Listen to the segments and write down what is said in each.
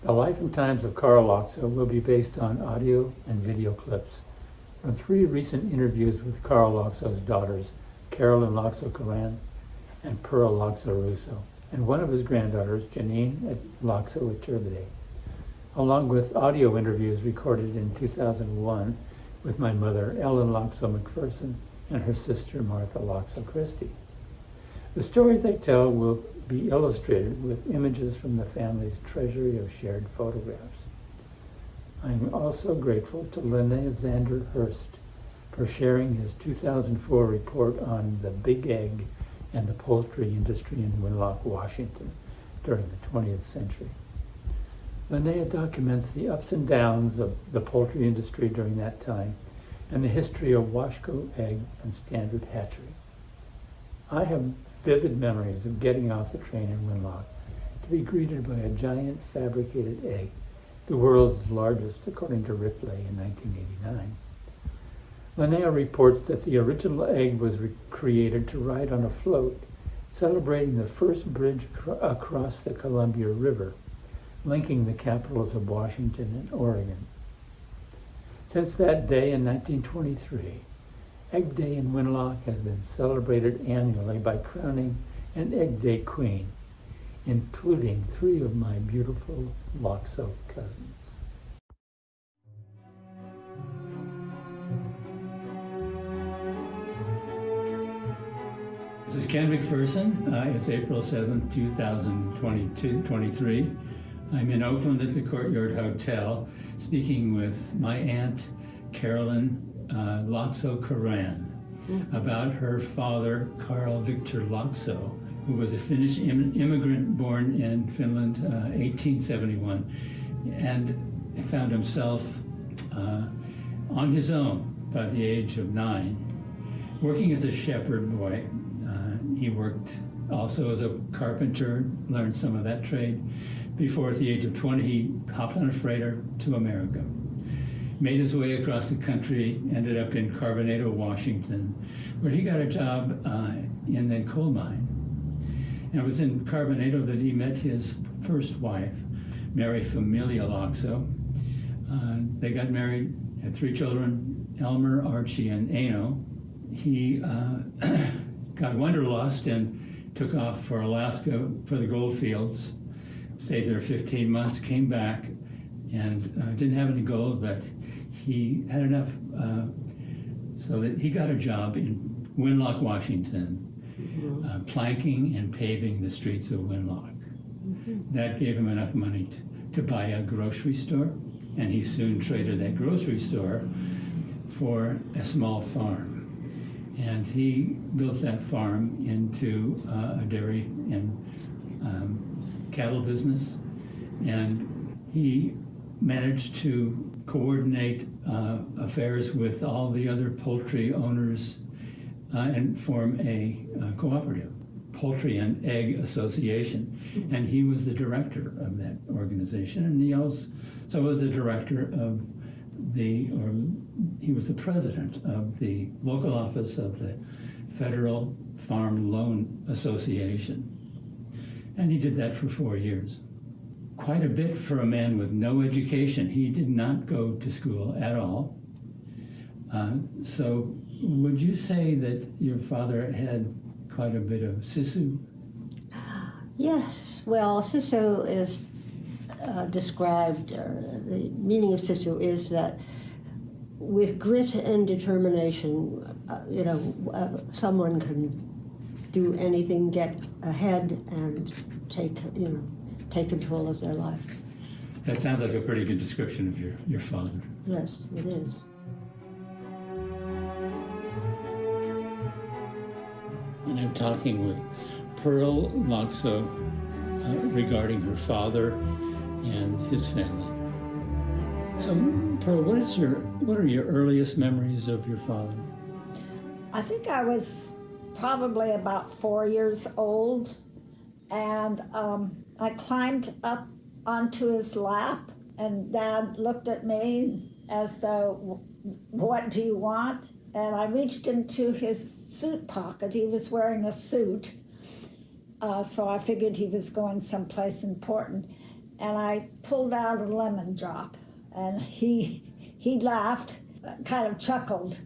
The life and times of Carl Laakso will be based on audio and video clips from 3 recent interviews with Carl Laakso's daughters, Carolyn and Pearl Laakso, and one of his granddaughters, Jeanine at Laakso at Turbide, along with audio interviews recorded in 2001 with my mother, Ellen Laakso McPherson, and her sister, Martha Laakso Christie. The stories they tell will be illustrated with images from the family's treasury of shared photographs. I'm also grateful to Linnea Zander Hurst for sharing his 2004 report on the big egg and the poultry industry in Winlock, Washington during the 20th century. Linnea documents the ups and downs of the poultry industry during that time and the history of WashCoEgg and Standard Hatchery. I have vivid memories of getting off the train in Winlock to be greeted by a giant fabricated egg, the world's largest, according to Ripley in 1989. Linnea reports that the original egg was created to ride on a float, celebrating the first bridge across the Columbia River, linking the capitals of Washington and Oregon. Since that day in 1923, Egg Day in Winlock has been celebrated annually by crowning an Egg Day Queen, including 3 of my beautiful Laakso cousins. This is Ken McPherson. It's April 7th, 2023. I'm in Oakland at the Courtyard Hotel, speaking with my aunt, Carolyn Laakso about her father, Carl Victor Laakso, who was a Finnish immigrant born in Finland 1871 and found himself on his own by the age of 9, working as a shepherd boy. He worked also as a carpenter, learned some of that trade, before at the age of 20 he hopped on a freighter to America. Made his way across the country, ended up in Carbonato, Washington, where he got a job in the coal mine. And it was in Carbonato that he met his first wife, Mary Familia Laakso. They got married, had 3 children, Elmer, Archie, and Ano. He got wanderlust and took off for Alaska for the gold fields, stayed there 15 months, came back, and didn't have any gold, but he had enough so that he got a job in Winlock, Washington, planking and paving the streets of Winlock. That gave him enough money to buy a grocery store, and he soon traded that grocery store for a small farm. And he built that farm into a dairy and cattle business, and he managed to coordinate affairs with all the other poultry owners and form a cooperative, Poultry and Egg Association. And he was the director of that organization, and he also was the director of he was the president of the local office of the Federal Farm Loan Association. And he did that for 4 years. Quite a bit for a man with no education. He did not go to school at all. So would you say that your father had quite a bit of sisu? Yes, well, sisu is described, the meaning of sisu is that with grit and determination, someone can do anything, get ahead, and take control of their life. That sounds like a pretty good description of your father. Yes, it is. And I'm talking with Pearl Laakso regarding her father and his family. So, Pearl, what are your earliest memories of your father? I think I was probably about 4 years old, and I climbed up onto his lap, and Dad looked at me as though, "What do you want?" And I reached into his suit pocket. He was wearing a suit, so I figured he was going someplace important. and I pulled out a lemon drop, and he laughed, kind of chuckled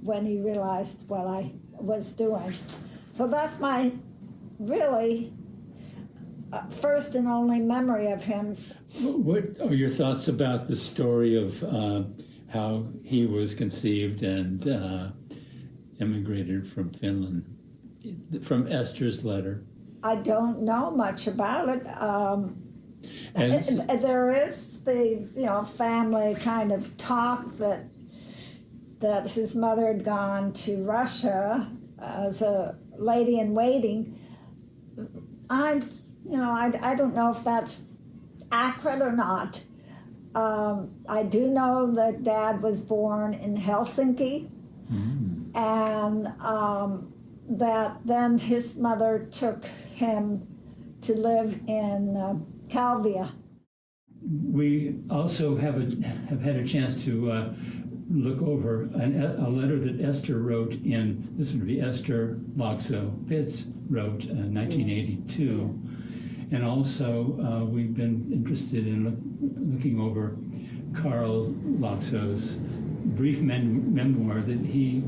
when he realized what I was doing. So that's my really first and only memory of him. What are your thoughts about the story of how he was conceived and emigrated from Finland, from Esther's letter? I don't know much about it. There is the family kind of talk that his mother had gone to Russia as a lady in waiting. I don't know if that's accurate or not. I do know that Dad was born in Helsinki, and that then his mother took him to live in Calvia. We also have had a chance to look over a letter that Esther wrote this would be Esther Laakso Pitts wrote in 1982. And also we've been interested in looking over Carl Laakso's brief memoir that he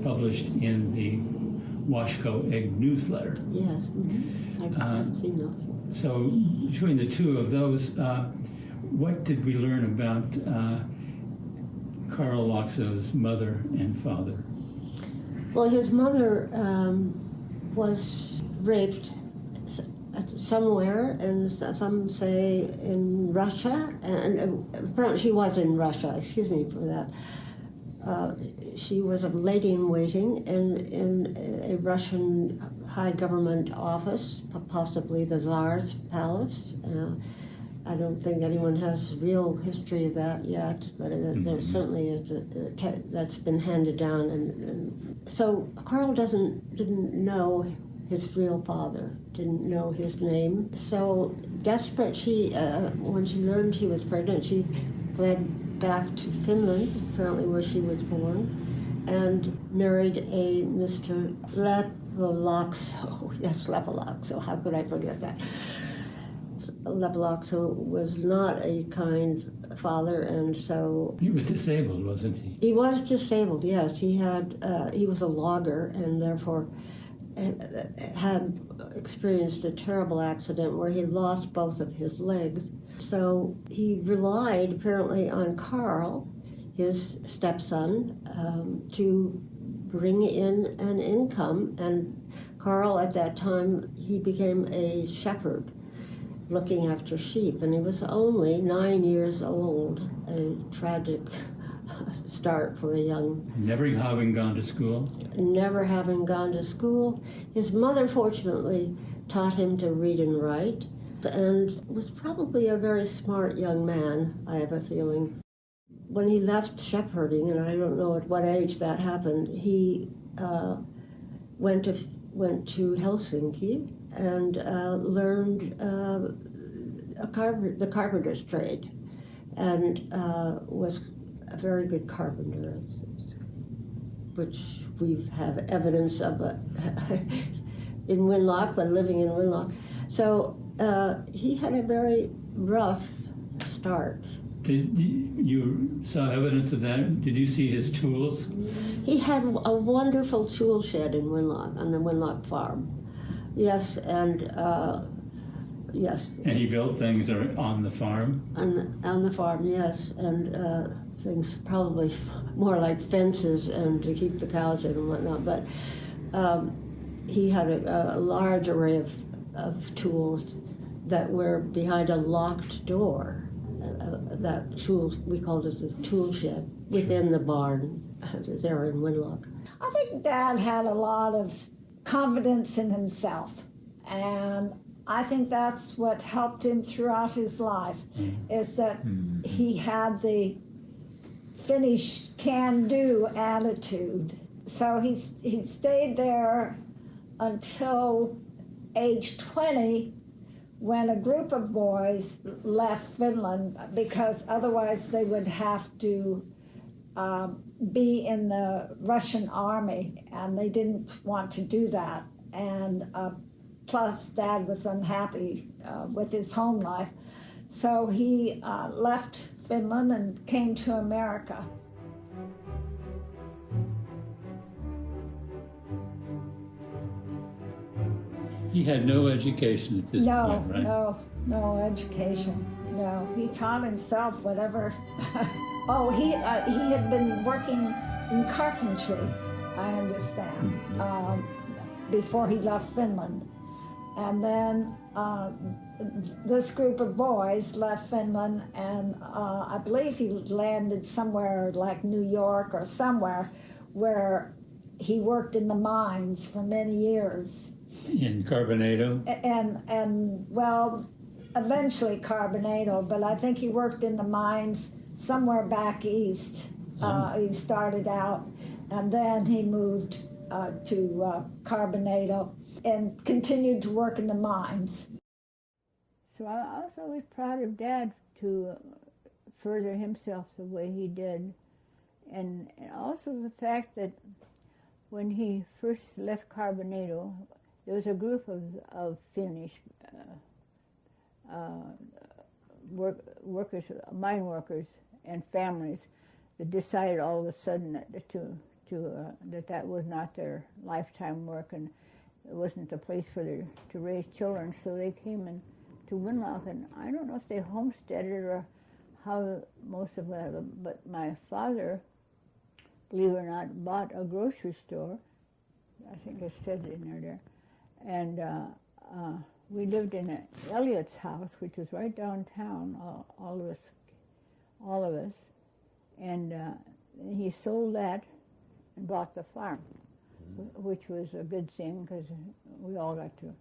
published in the WashCoEgg newsletter. Yes, I've seen those. So between the two of those, what did we learn about Carl Laakso's mother and father? Well, his mother was raped somewhere, and some say in Russia, and apparently she was in Russia, excuse me for that. She was a lady in waiting in a Russian high government office, possibly the Tsar's palace. I don't think anyone has real history of that yet, but there certainly is that's been handed down. And so Carl didn't know his real father, didn't know his name. So desperate, when she learned she was pregnant, she fled back to Finland, apparently where she was born, and married a Mr. Laakso. Yes, Laakso. How could I forget that? Laakso was not a kind father, and so He was disabled, wasn't he? he was disabled. Yes, he was a logger, and therefore had experienced a terrible accident where he lost both of his legs. So he relied apparently on Carl, his stepson, to bring in an income. And Carl, at that time, he became a shepherd looking after sheep, and he was only 9 years old. A tragic start for a young... Never having gone to school? Never having gone to school. His mother, fortunately, taught him to read and write, and was probably a very smart young man, I have a feeling. When he left shepherding, and I don't know at what age that happened, he went to Helsinki and learned the carpenter's trade, and was a very good carpenter, which we have evidence of in Winlock, when living in Winlock. So he had a very rough start. Did you saw evidence of that? Did you see his tools? He had a wonderful tool shed in Winlock, on the Winlock farm. Yes, and yes. And he built things on the farm? On the farm, yes, and things probably more like fences and to keep the cows in and whatnot. But he had a large array of tools that were behind a locked door. That tools, we called it the tool shed, within the barn there in Winlock. I think Dad had a lot of confidence in himself, and I think that's what helped him throughout his life, is that he had the finish, can-do attitude. So he stayed there until age 20, when a group of boys left Finland, because otherwise they would have to be in the Russian army, and they didn't want to do that. And plus, Dad was unhappy with his home life. So he left Finland and came to America. He had no education at this point, right? No education. No, he taught himself whatever. Oh, he had been working in carpentry, I understand, before he left Finland. And then this group of boys left Finland, and I believe he landed somewhere like New York or somewhere where he worked in the mines for many years. In Carbonado? And well, eventually Carbonado, but I think he worked in the mines somewhere back east. He started out, and then he moved to Carbonado and continued to work in the mines. So I was always proud of Dad to further himself the way he did. And also the fact that when he first left Carbonado, there was a group of Finnish workers, mine workers, and families that decided all of a sudden that was not their lifetime work, and it wasn't the place for them to raise children. So they came in to Winlock, and I don't know if they homesteaded or how most of that, but my father, believe it or not, bought a grocery store. I think I said it in there. And we lived in Elliot's house, which was right downtown, all of us. And he sold that and bought the farm, which was a good thing because we all got to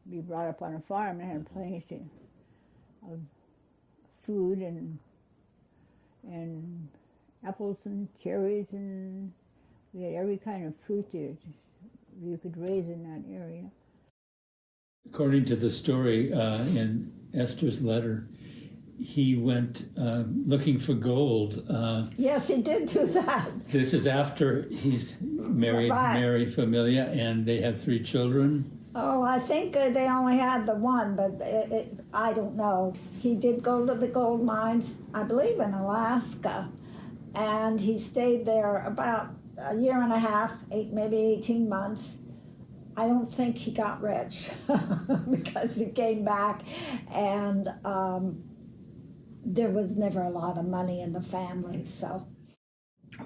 be brought up on a farm and had plenty of food and apples and cherries, and we had every kind of fruit that you could raise in that area. According to the story in Esther's letter, he went looking for gold. Yes, he did do that. This is after he's married, married Familia, and they have 3 children. Oh, I think they only had the one, but I don't know. He did go to the gold mines, I believe in Alaska, and he stayed there about a year and a half, maybe 18 months. I don't think he got rich because he came back, and there was never a lot of money in the family, so.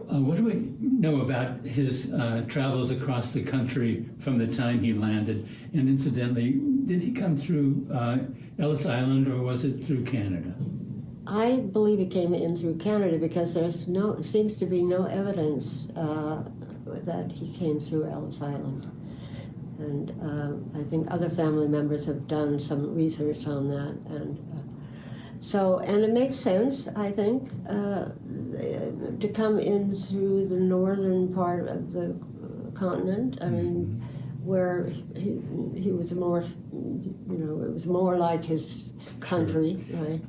What do we know about his travels across the country from the time he landed? And incidentally, did he come through Ellis Island, or was it through Canada? I believe he came in through Canada because seems to be no evidence that he came through Ellis Island. And I think other family members have done some research on that. And it makes sense, I think, to come in through the northern part of the continent. I mean, where he was more, it was more like his country, right?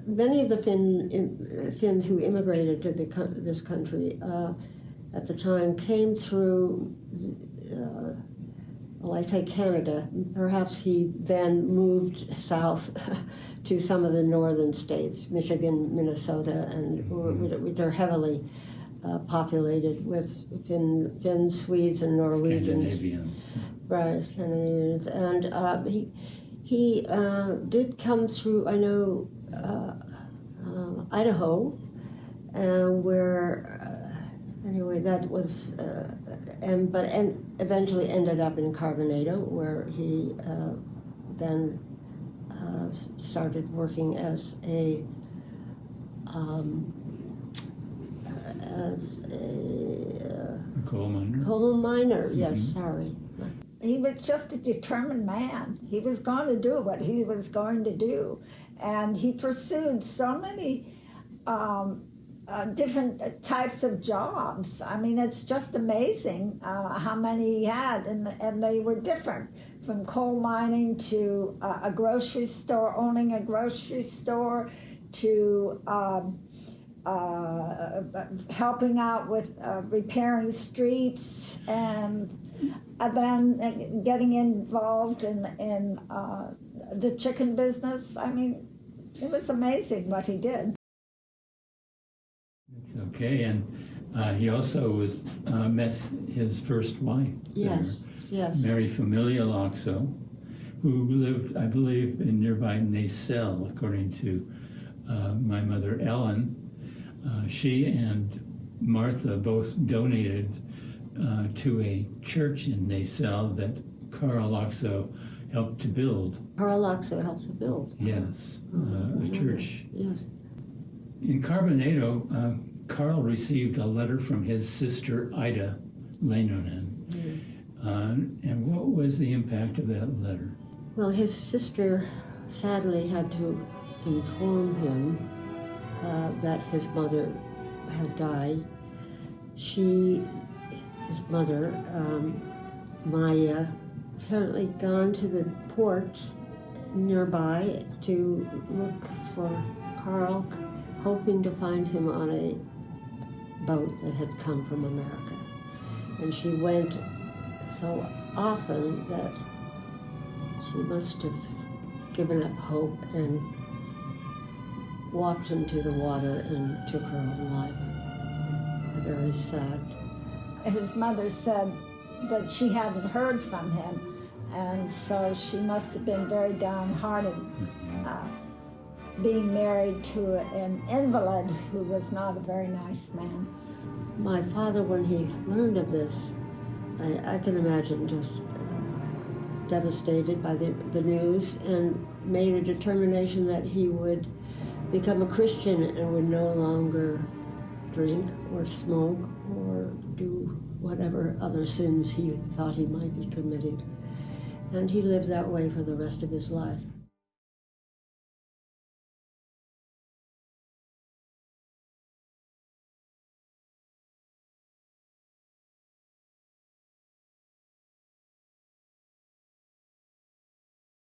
Many of the Finns who immigrated to this country at the time came through, I say Canada. Perhaps he then moved south to some of the northern states, Michigan, Minnesota, which are heavily populated with Finns, Swedes, and Norwegians. Scandinavians. Right, Scandinavians. And he did come through, I know, Idaho, where, anyway, that was, but eventually ended up in Carbonado, where he then started working as a coal miner. Coal miner, yes, sorry. He was just a determined man. He was going to do what he was going to do. And he pursued so many different types of jobs. I mean, it's just amazing how many he had, and they were different, from coal mining to a grocery store, owning a grocery store, to helping out with repairing streets, and then getting involved in the chicken business. I mean, It was amazing what he did. It's okay. And he also was met his first wife. Yes, yes. Mary Familia Laakso, who lived, I believe, in nearby Nacelle, according to my mother Ellen. She and Martha both donated to a church in Nacelle that Carl Laakso helped to build. Carl Laakso helped to build. Yes, a church. Yes. In Carbonado, Carl received a letter from his sister Ida Leinonen. And what was the impact of that letter? Well, his sister sadly had to inform him that his mother had died. His mother, Maya, apparently gone to the ports nearby to look for Carl, hoping to find him on a boat that had come from America. And she went so often that she must have given up hope and walked into the water and took her own life. Very sad. His mother said that she hadn't heard from him, and so she must have been very downhearted, being married to an invalid who was not a very nice man. My father, when he learned of this, I can imagine just devastated by the news, and made a determination that he would become a Christian and would no longer drink or smoke or do whatever other sins he thought he might be committing. And he lived that way for the rest of his life.